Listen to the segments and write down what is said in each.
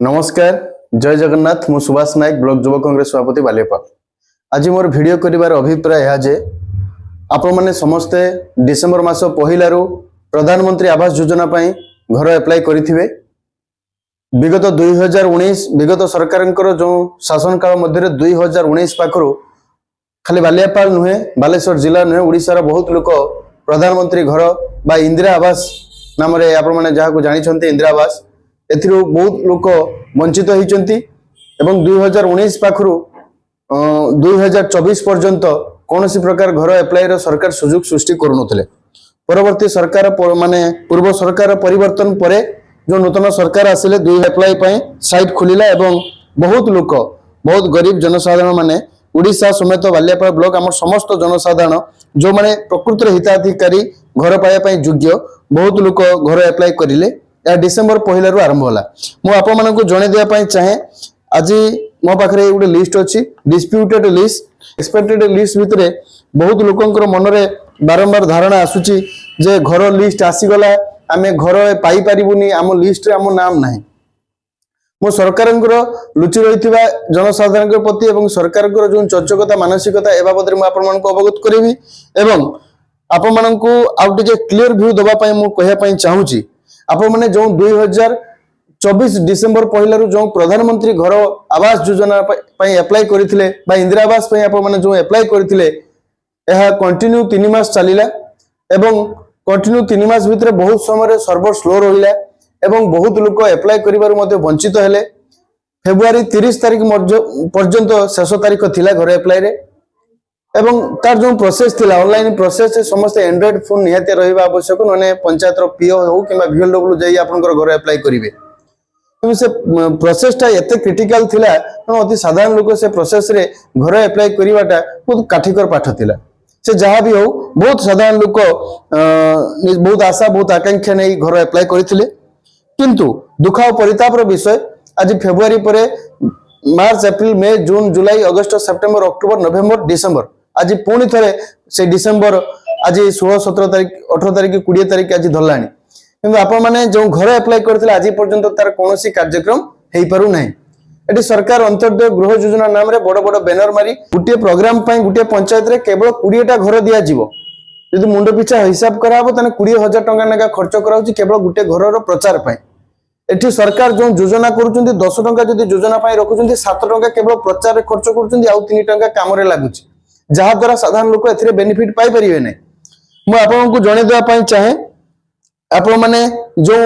नमस्कार जय जगन्नाथ मु सुभाष नायक ब्लॉक युवा कांग्रेस सभापति बालियापाल। आज मोर वीडियो करिवार अभिप्राय है जे आपण माने समस्ते डिसेंबर मास पहिलारू प्रधानमंत्री आवास योजना पाई घर अप्लाई करिथिबे। विगत 2019 विगत सरकारंकर जो शासन काल मध्य 2019 पाखरु खाली बालियापाल नुहे बालेश्वर जिला नुहे ओडिशार बहुत लोक प्रधानमंत्री घर बा इंदिरा आवास नाम रे आपण माने जहा को जानि छन्ते इंदिरा आवास एथिरो बहुत लोक वंचित होइचंती एवं 2019 पाखरु 2024 पर्यंत कौनसी प्रकार घर अप्लाई रो सरकार सुযোগ सृष्टि करूनथले। परवर्ती सरकार माने पूर्व सरकार परिवर्तन परे जो नूतन सरकार आसिले दुई अप्लाई पई साइट खुलिला एवं बहुत लोक बहुत गरीब जनसाधारण माने ओडिशा समेत बालियापाल ब्लॉक आम समस्त जनसाधारण जो माने प्रकृत हिताधिकारी घर पाया पई योग्य बहुत लोक घर अप्लाई करिले। या डिसेंबर पहिलारू आरंभ होला। मु आपण मानकु जणे दिया पई चाहे आज मो पाखरे गोटे लिस्ट अछि डिस्प्यूटेड लिस्ट एक्सपेक्टेड लिस्ट भितरे बहुत लोकंकर मनरे बारंबार धारणा आसुची जे घर लिस्ट आसी गला आमे घर पाई परिबुनी आम लिस्ट रे आम नाम नाही। मो सरकारंकर लुचि रहितबा जनसाधारणक प्रति एवं सरकारंकर जो चर्चकता मानसिकता ए बाबद मु आपण मानकु अवगत करिवि एवं आपण मानकु आउ टिके क्लियर व्यू दबा पई मु कहया पई चाहूची। आपण माने जो 2024 डिसेंबर पहिलारू जो प्रधानमंत्री घर आवास योजना पई अप्लाई करिथिले बा इंदिरा आवास पई आपण माने जो अप्लाई करिथिले एहा कंटिन्यू 3 मास चलिला एवं कंटिन्यू 3 मास भितरे बहुत समय सर्वर स्लो रहिला एवं बहुत लोक अप्लाई करिबार मध्ये वंचित हेले। फेब्रुआरी 30 तारिख पर्यंत शेष तारिख थिला घर अप्लाई रे एवं तार जो प्रोसेस थिला ऑनलाइन प्रोसेस समस्त एंड्रॉइड फोन निहाते रहिबा आवश्यक नने पंचायत रो पीओ हो किबा वीएलडब्ल्यू जाई आपनकर घर अप्लाई करिवे। तो से प्रोसेसटा एते क्रिटिकल थिला अति साधारण लोक से प्रोसेस रे घर अप्लाई करिवाटा बहुत काठिकर पाठ थिला। से जहां भी हो बहुत साधारण लोक बहुत आशा बहुत आकांक्षा नै घर अप्लाई करिथिले किंतु दुख और परिताप रो विषय आज फेब्रुआरी परे मार्च एप्रिल मई जून जुलाई अगस्त सेप्टेम्बर अक्टोबर नवेम्बर डिसेंबर आज पुणी थे से डिसेंबर आज 16 17 तारिख 18 तारिख 20 तारिख आज धरलानी किंतु आपण माने जो घर अप्लाई करथिले आज पर्यंत तार कोनोसी कार्यक्रम हेई पारु नै। एटी सरकार अंत्योदय गृह योजना नाम रे बड़ बड़ बैनर मारी गुटे प्रोग्राम पई गुटे पंचायत रे केवल 20 टा घर दिया जीवो यदि मुंड पिछा हिसाब कराबो तने 20,000 टका नाका खर्च कराउची केवल गुटे घर रो प्रचार पई। एठी सरकार जो योजना करूचंती 10 टका जदि योजना पई रखुचंती 7 टका केवल प्रचार रे खर्च करूचंती आ 3 टका काम रे लागुची जहा द्वारा साधारण लोक एथिरे बेनिफिट पाई परिबे नै। मु आपन को जणे देबा पई चाहे आपण माने जो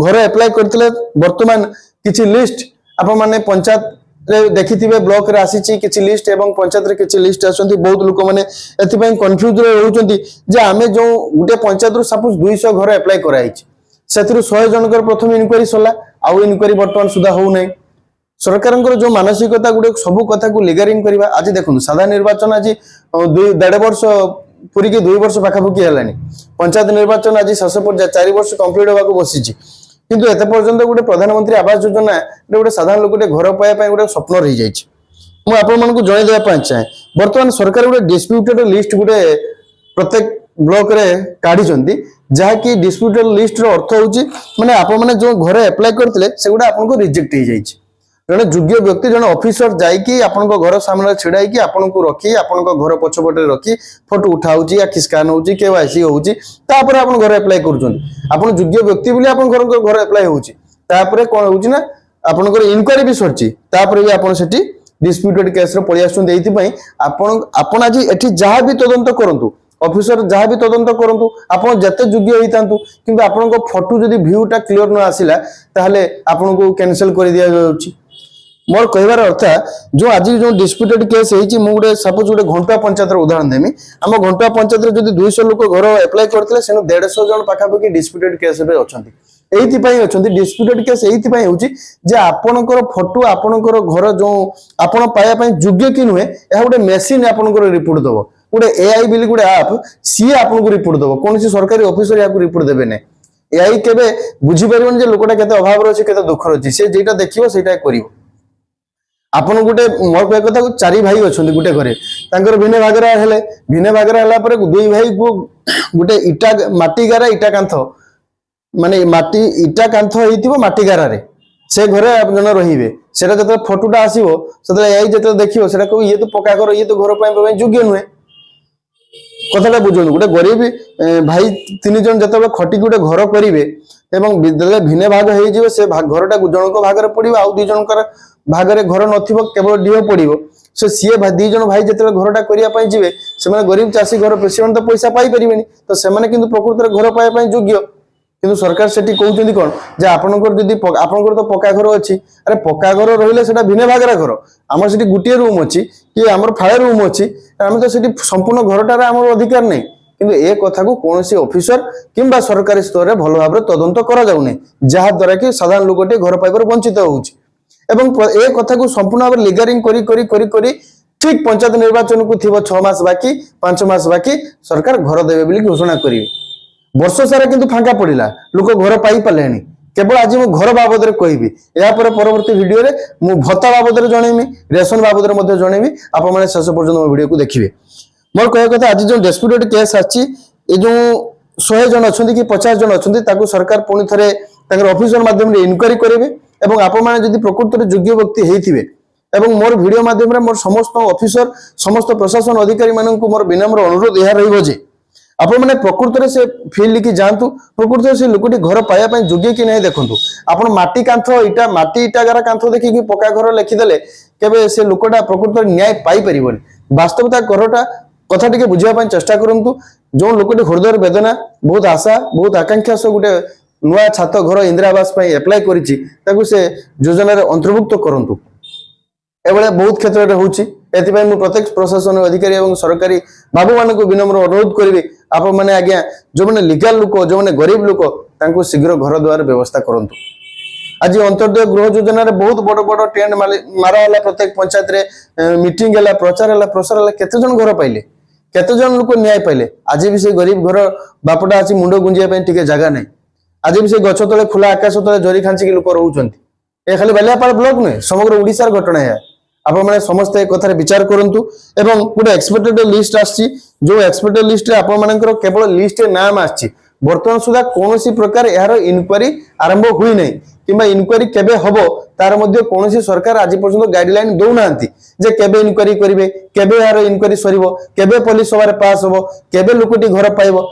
घर अप्लाई करथिले वर्तमान किछि लिस्ट आपण माने पंचायत रे देखिथिबे ब्लॉक रे आसीची किछि लिस्ट एवं पंचायत रे किछि लिस्ट आसंती बहुत लोक माने एथि पई कंफ्यूज रे रहउचंती जे आमे जो गुटे पंचायत रो सपोज 200 घर अप्लाई कराइछि सेथिरु 100 जनकर प्रथम इनक्वारी सला आउ इनक्वारी वर्तमान सुधा हो नै। सरकारंकर जो मानसिकता गुडे सब कथा को लिगारिंग करबा आज देखुन साधारण निर्वाचन आज 2.5 वर्ष पूरी के 2 वर्ष पाखापुकी हलानी पंचायत निर्वाचन आज शेष पर 4 वर्ष कंप्लीट होबा को बसिची किंतु एते पर्यंत गुडे प्रधानमंत्री आवास योजना गुडे साधारण लोक घर पाया पय गुडे स्वप्न रहि जाइछि। मु आपण मन को जणे देबा पय चाहे वर्तमान सरकार गुडे डिस्प्यूटेड लिस्ट गुडे प्रत्येक ब्लॉक रे काढी चंती जहा कि डिस्प्यूटेड लिस्ट रो अर्थ होची माने आपण माने जो घर अप्लाई करथिले सेगुडा आपण को रिजेक्ट हो जाइछि। जने योग्य व्यक्ति जने ऑफिसर जाई कि आपण को घर सामने छिड़ाई कि आपण को रखी आपण को घर पछपटे रखी फोटो उठाउची या स्कैन होची केवाईसी होची तापर आपण घर अप्लाई करूचंती आपण योग्य व्यक्ति बोली आपण घर अप्लाई होची तापर कोन होची ना आपण को इनक्वारी भी सरची तापर भी आपण सेठी डिस्प्यूटेड केस रो पळि आसुन देइति पई आपण आज एठी जहा भी तदंत करंतु ऑफिसर जहाँ भी तदंत करंतु आपण जते योग्य होइतांतु किंतु आपण को फोटो जदी व्यूटा क्लियर न आसिला ताहले आपण को कैंसिल कर दिया जाउची। मोर कहबार अर्थ जो आज जो डिस्प्यूटेड केस हेची मु गुडे सपोज गुडे घंटा पंचायत रो उदाहरण देमी हम घंटा पंचायत रे जदी 200 लोक घर अप्लाई करथिले सेनो 150 जन पाखापाखि डिस्प्यूटेड केस रे अछंती एइति पई अछंती डिस्प्यूटेड केस एइति पई होची जे आपणकर फोटो आपणकर घर जो आपण पाया पई योग्य कि नुहे एहा गुडे मेसिन आपणकर रिपोर्ट दबो गोटे एआई बिल गोटे आप सी आपको रिपोर्ट दब कौन सरकारी ऑफिसर या रिपोर्ट देवे ना एआई केबे बुझी परबन जे लोकटा केते अभाव अछि केते दुख अछि से जेटा देखिबो सेटा करिवो। आपण गोटे मोर कह कथा चारि भाई अछंती गोटे घरे तांकर भिने भागरा हला परे दुई भाई को गोटे इटा माटी गारा इटा कांथ माने माटी इटा कांथ हेइथिबो माटी गारा रे से घरे जन रहिबे सेटा जते फोटोटा आसीबो सेते एई जते देखियो सेटा को ये तो पक्का घर ये तो घर पय योग्य नुहे कथाटा बुझनु गोटे गरीब भाई तीन जन जते खटी गोटे घर करिवे एवं भिन्न भाग हो जिवे से घरटा जनक भागरे पड़िबो आ दुई जनकर भागरे घर नथिबो केवल डीह पड़िबो से सी दी जन भाई जिते घरटा करने जी से गरीब चाषी घर से तो पैसा पाई पारे तो से प्रकृत घर पाइबा योग्य किंतु सरकार से कहते कौन जे आपनकर जदि आपनकर तो पक्का घर अच्छी अरे पक्का घर रहिले सेटा भिन्न भागरा घर आमर से गोटे रूम अच्छी कि आमर फाड़े रूम अच्छी आम तो से संपूर्ण घरटार आम अधिकार नहीं किंतु ए कथा को कौन ऑफिसर किंबा सरकारी स्तर में भल भाव तदंत करा जाउनी जहाद्वारा कि साधारण लोकटे घर पाइबार वंचित होउछि एवं ए कथा को संपूर्ण भाव लिगारिंग करी करी करी करी ठीक पंचायत निर्वाचन को थी 6 मास बाकी 5 मास बाकी सरकार घर देवे बोली घोषणा करेंगे वर्ष सारा किंतु फांका पड़ा लोक घर पाई पारे केवल आज मु घर बाबद कहबी यापर परवर्ती वीडियो रे मु भत्ता बाबद जनइबी रेशन बाबद जनइबी आपण मैंने शेष पर्यटन मो वीडियो को देखिए मोर कह कथा आज जो डिस्प्यूटेड केस आछि जो 100 जन अच्छा कि 50 जन अच्छा सरकार पुणी थे ऑफिसर माध्यम इनक्वारी करेंगे एवं आपण मैंने जदि प्रकृत में योग्य व्यक्ति होइथिबे एवं मोर वीडियो माध्यम मोर समस्त ऑफिसर समस्त प्रशासन अधिकारी मानक मोर विनम्र अनुरोध यह रहिबो जे आपण मैंने प्रकृत में से फील्ड की जातु प्रकृत में से लोकटी घर पाइबा योग्य कि नहीं देखंतु आपण माटी कांथ इटा माटी इटागारा कांथ देखिकी पक्का घर लिखिदेले केबे से लोकटा प्रकृत में न्याय पाई परिबनी वास्तवता घरटा कथा टिके बुझिया चेष्टा करंतु जो लोकटी हृदय वेदना बहुत आशा बहुत आकांक्षा से गोटे नुआ छात घर इंदिरा आवास एप्लाय करिछि ताकू से योजना रे अंतर्भुक्त करंतु एबळे बहुत क्षेत्र रे होछि एतिपय मु प्रत्येक प्रशासन अधिकारी एवं सरकारी बाबू मान को विनम्र अनुरोध करिवे आप माने आज्ञा जो माने लीगल लोक जो माने गरीब लोक तांको शीघ्र घर द्वार व्यवस्था करंतु आज अंत्योदय गृह योजना रे बहुत बड़ बड़ टेंट मारा होला प्रत्येक पंचायत रे मीटिंग होला प्रचार होला प्रसार होला केते जन घर पाइले केते जन लोक न्याय पाइले आज भी से गरीब घर बापटा अछि मुंडो गुंजिया पय टिके जगह नै आज भी से गछ तले खुला आकाश तले जरी खांची के लोक रहउचंती ए खाली बालियापाड़ ब्लॉक नुहे समग्र ओडिसार घटना है आपण माने समस्त एक कथार विचार करंतु एवं गोटे एक्सपेक्टेड लिस्ट आछि जो एक्सपेक्टेड लिस्ट रे आपण मानकर केवल लिस्ट रे नाम आछि वर्तमान सुधा कोनोसी प्रकार यार इनक्वारी आरंभ हुई नै किबा इनक्वारी केबे हबो तार मध्ये कोनोसी सरकार आज पर्यंत गाइडलाइन दउ नांती जे केबे इनक्वारी करिवे केबे यार इनक्वारी सरिबो केबे पुलिस सभारे पास हबो केबे लोकटी घर पाइबो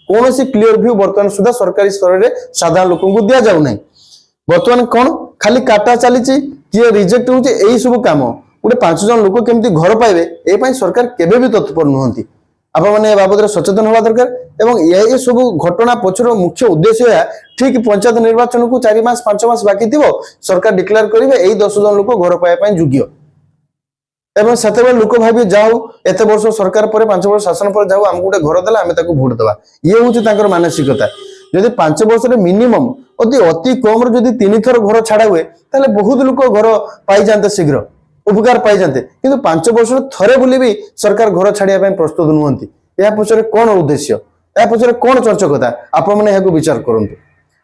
कोनोसी क्लियर व्यू वर्तमान सुधा सरकारी स्तर रे साधारण लोकन को दिया जाउ नै वर्तमान कोन खाली काटा चली किए रिजेक्ट होचे एई सब काम गोटे 5 जन लोक केमती घर पाइबे ए पई सरकार केबे भी तत्पर नुहंती आपण माने बाबद सचेतन होवा दरकार एवं ये सब घटना पछर मुख्य उद्देश्य है ठीक पंचायत निर्वाचन को 4 मास 5 मास बाकी थिबो सरकार डिक्लेयर करिवे एई 10 जन लोक घर पाइबा पई योग्य एवं सेतेबे लोक भाबी जाऊ एते वर्ष सरकार पर 5 वर्ष शासन पर जाऊ हम गोटे घर देला हम ताको वोट देबा ये होची तांकर मानसिकता जदि 5 वर्ष रे मिनिमम अति कम रे जदि 3 थर घर छाड़ा हुए ताले बहुत लोक घर पाई जानते शीघ्र उपकार पाई जानते किंतु 5 वर्ष थरे बोली भी सरकार घर छाड़िया पय प्रस्तुत नुहंती या पछरे कोन उद्देश्य या पछरे कोन चर्चकता आपण माने याको विचार करंतु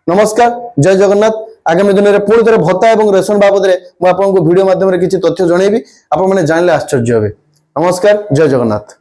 नमस्कार जय जगन्नाथ आगामी दिन में पुणी थे भत्ता और रेशन बाबद में आपको वीडियो माध्यम किसी तथ्य जनइबी आपण माने जानले आश्चर्य हेबे नमस्कार जय जगन्नाथ।